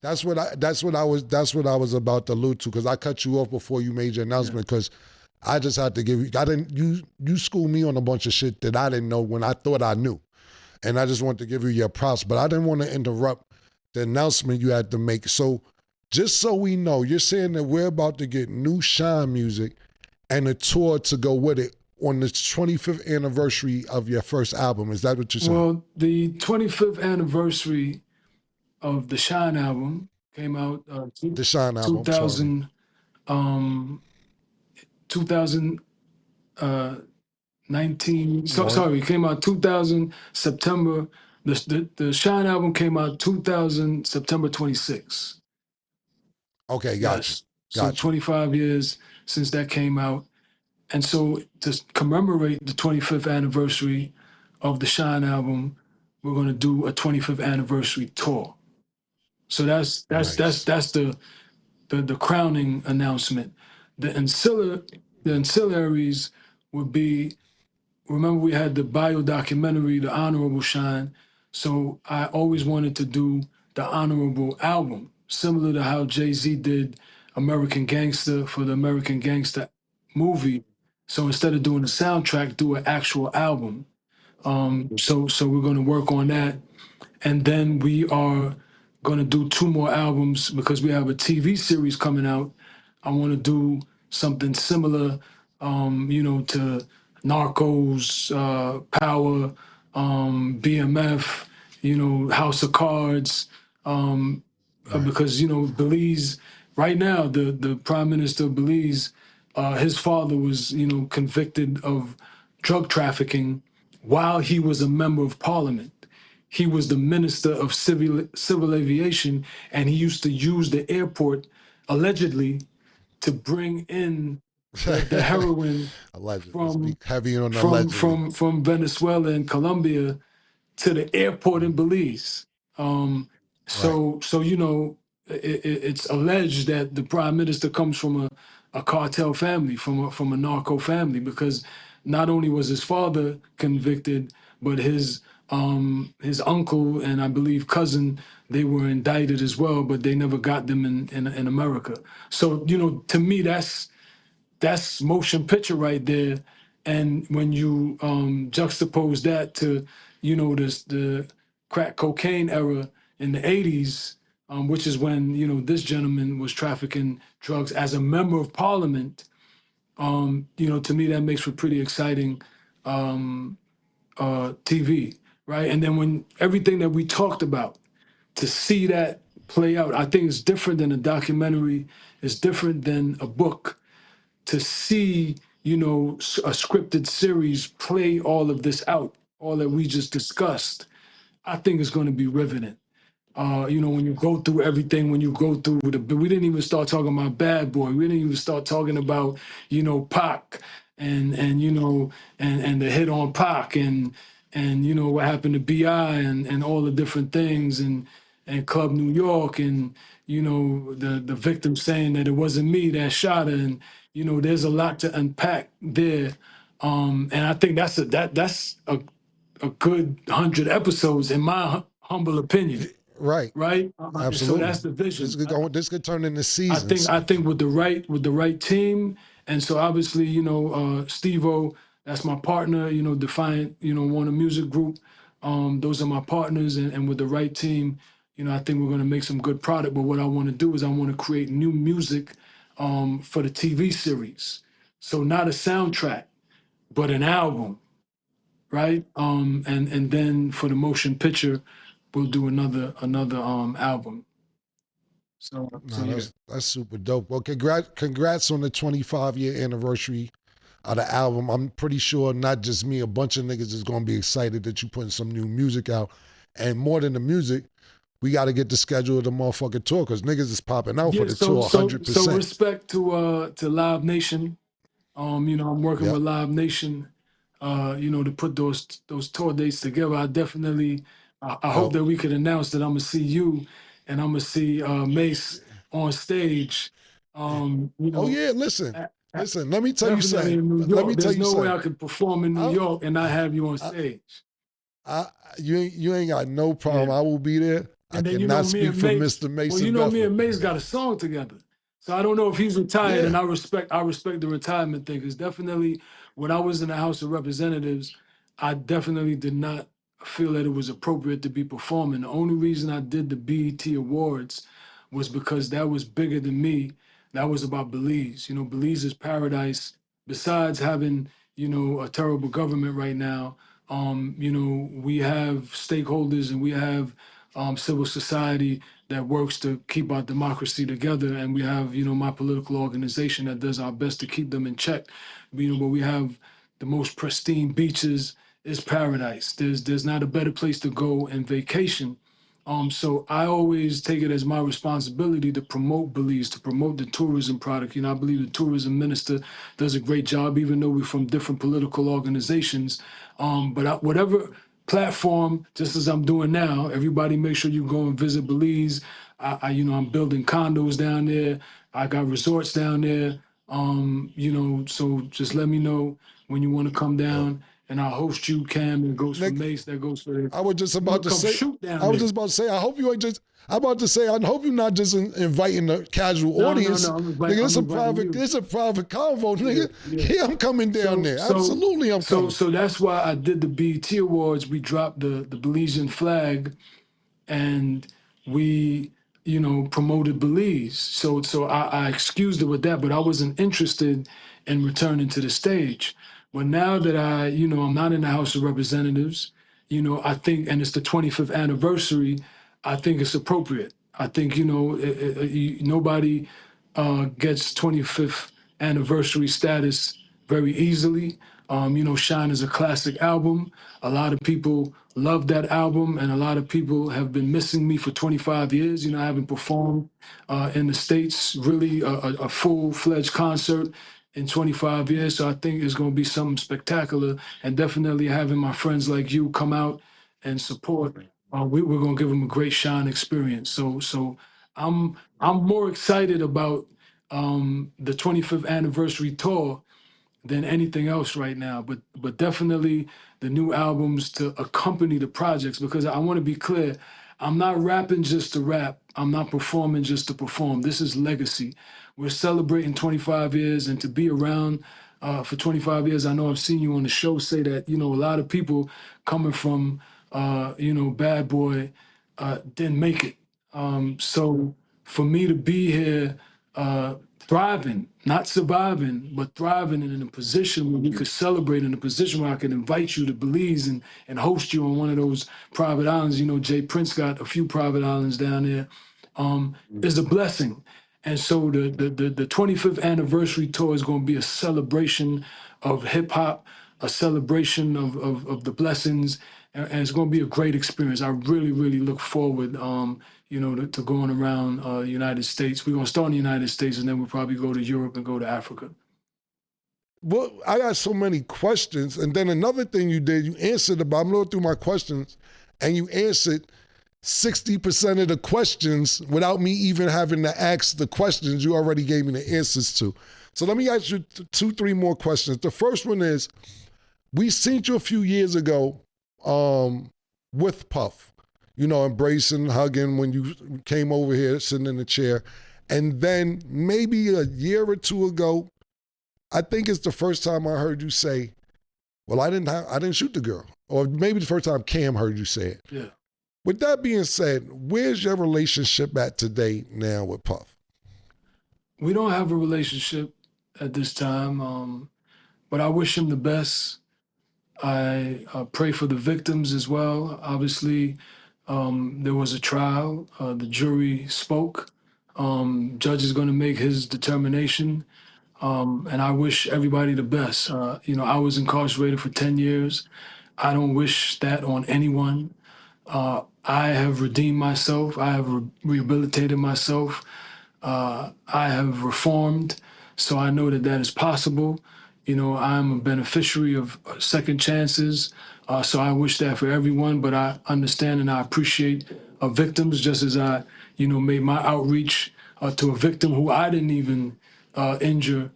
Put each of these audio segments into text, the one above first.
that's what I was about to allude to, because I cut you off before you made your announcement, because I just had to give you, you schooled me on a bunch of shit that I didn't know when I thought I knew. And I just want to give you your props, but I didn't want to interrupt the announcement you had to make. So just so we know, you're saying that we're about to get new Shyne music and a tour to go with it on the 25th anniversary of your first album. Is that what you're saying? Well, the 25th anniversary of the Shyne album came out The Shyne album, 2000, 2019. Sorry, it came out 2000 September. The Shyne album came out 2000 September 26. Okay, gotcha. Yes. So 25 years since that came out. And so to commemorate the 25th anniversary of the Shyne album, we're going to do a 25th anniversary tour. So that's the crowning announcement. The ancillaries would be, remember we had the bio documentary, The Honorable Shyne. So I always wanted to do the Honorable album, similar to how Jay-Z did American Gangster for the American Gangster movie. So instead of doing a soundtrack, do an actual album. So we're going to work on that. And then we are going to do 2 more albums because we have a TV series coming out. I want to do something similar, to Narcos, Power, BMF, House of Cards, because, Belize, right now, the Prime Minister of Belize, his father was, convicted of drug trafficking while he was a member of parliament. He was the Minister of Civil Aviation, and he used to use the airport, allegedly, to bring in the heroin from Venezuela and Colombia to the airport in Belize. It's alleged that the Prime Minister comes from a cartel family, from a narco family, because not only was his father convicted, but his uncle and I believe cousin, they were indicted as well, but they never got them in America. So, to me, that's motion picture right there. And when you juxtapose that to, the crack cocaine era in the 80s, which is when, this gentleman was trafficking drugs as a member of parliament, to me, that makes for pretty exciting TV, right? And then when everything that we talked about, to see that play out, I think it's different than a documentary. It's different than a book. To see, a scripted series play all of this out, all that we just discussed, I think it's going to be riveting. When you go through everything, when you go through we didn't even start talking about Bad Boy. We didn't even start talking about, Pac and the hit on Pac and what happened to B.I. and all the different things and Club New York and, the victim saying that it wasn't me that shot her. And, there's a lot to unpack there. And I think that's a good 100 episodes in my humble opinion. Right. Absolutely. So that's the vision. This could turn into seasons. I think with the right team, and so obviously, Steve-O, that's my partner, Defiant, Warner Music Group. Those are my partners, and with the right team, I think we're gonna make some good product. But what I want to do is I want to create new music for the TV series. So not a soundtrack, but an album, right? And then for the motion picture, we'll do another album. That's super dope. Well, congrats on the 25-year anniversary of the album. I'm pretty sure not just me, a bunch of niggas is gonna be excited that you putting some new music out. And more than the music, we got to get the schedule of the motherfucking tour because niggas is popping out for the tour 100%. So respect to Live Nation. I'm working with Live Nation, to put those tour dates together. I definitely, I hope that we could announce that I'm gonna see you, and I'm gonna see Mace on stage. Listen. Let me tell you something. There's no way I could perform in New York and not have you on stage. You ain't got no problem. I will be there. I And then, you know, cannot me speak and for Mace, Mr. well, Mason you know, me Bedford. and Mace got a song together. So I don't know if he's retired, Yeah. and I respect the retirement thing, because definitely when I was in the House of Representatives, I definitely did not feel that it was appropriate to be performing. The only reason I did the BET Awards was because that was bigger than me. That was about Belize. You know, Belize is paradise. Besides having, you know, a terrible government right now, you know, we have stakeholders and we have civil society that works to keep our democracy together, and we have, you know, my political organization that does our best to keep them in check. You know, but we have the most pristine beaches. It's paradise. There's not a better place to go and vacation. So I always take it as my responsibility to promote Belize, to promote the tourism product. You know, I believe the tourism minister does a great job, even though we're from different political organizations. Whatever platform, just as I'm doing now, everybody make sure you go and visit Belize. You know, I'm building condos down there. I got resorts down there. You know, so just let me know when you want to come Yo, down, and I'll host you, Cam. That goes for Nick, Mace. That goes for I was just you about want to to come say, shoot down there. I hope you ain't just, I'm about to say, I hope you're not just inviting the casual No, audience. I'm Nigga, inviting you. it's a private convo, nigga. Yeah, I'm coming down there. Absolutely, I'm coming. So that's why I did the BET Awards. We dropped the Belizean flag, and we, you know, promoted Belize. So I excused it with that, but I wasn't interested in returning to the stage. But now that you know, I'm not in the House of Representatives, you know, I think, and it's the 25th anniversary, I think it's appropriate. I think, you know, nobody gets 25th anniversary status very easily. You know, Shyne is a classic album. A lot of people love that album, and a lot of people have been missing me for 25 years. You know, I haven't performed in the States really a full-fledged concert in 25 years. So I think it's going to be something spectacular, and definitely having my friends like you come out and support. We're going to give them a great Shyne experience. So I'm more excited about the 25th anniversary tour than anything else right now. But definitely the new albums to accompany the projects, because I want to be clear, I'm not rapping just to rap. I'm not performing just to perform. This is legacy. We're celebrating 25 years, and to be around for 25 years, I know I've seen you on the show say that, you know, a lot of people coming from, you know, Bad Boy didn't make it. So for me to be here, thriving, not surviving, but thriving and in a position where we could celebrate, in a position where I could invite you to Belize and host you on one of those private islands. You know, Jay Prince got a few private islands down there, is a blessing. And so the 25th anniversary tour is going to be a celebration of hip hop, a celebration of the blessings, and it's going to be a great experience. I really, really look forward, you know, to going around United States. We're going to start in the United States, and then we'll probably go to Europe and go to Africa. Well, I got so many questions. And then another thing you did, you answered about, I'm going through my questions, and you answered 60% of the questions without me even having to ask the questions you already gave me the answers to. So let me ask you 2-3 more questions. The first one is, we seen you a few years ago with Puff, you know, embracing, hugging when you came over here, sitting in the chair. And then maybe a year or two ago, I think it's the first time I heard you say, well, I didn't shoot the girl. Or maybe the first time Cam heard you say it. Yeah. With that being said, where's your relationship at today now with Puff? We don't have a relationship at this time, but I wish him the best. I pray for the victims as well. Obviously, there was a trial. The jury spoke. Judge is going to make his determination. And I wish everybody the best. You know, I was incarcerated for 10 years. I don't wish that on anyone. I have redeemed myself. I have rehabilitated myself. I have reformed, so I know that that is possible. You know, I'm a beneficiary of second chances, so I wish that for everyone. But I understand and I appreciate victims, just as I, you know, made my outreach to a victim who I didn't even injure.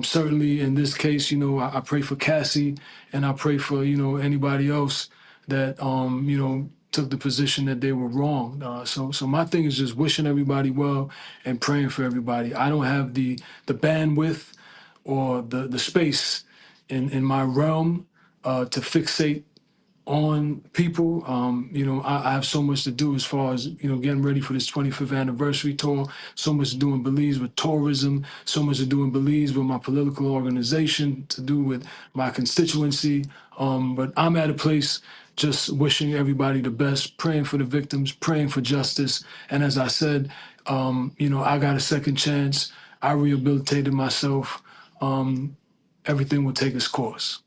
Certainly in this case, you know, I pray for Cassie, and I pray for, you know, anybody else that, you know, took the position that they were wrong. So my thing is just wishing everybody well and praying for everybody. I don't have the bandwidth or the space in my realm to fixate on people. I have so much to do as far as, getting ready for this 25th anniversary tour, so much to do in Belize with tourism, so much to do in Belize with my political organization, to do with my constituency. But I'm at a place just wishing everybody the best, praying for the victims, praying for justice. And as I said, I got a second chance. I rehabilitated myself. Everything will take its course.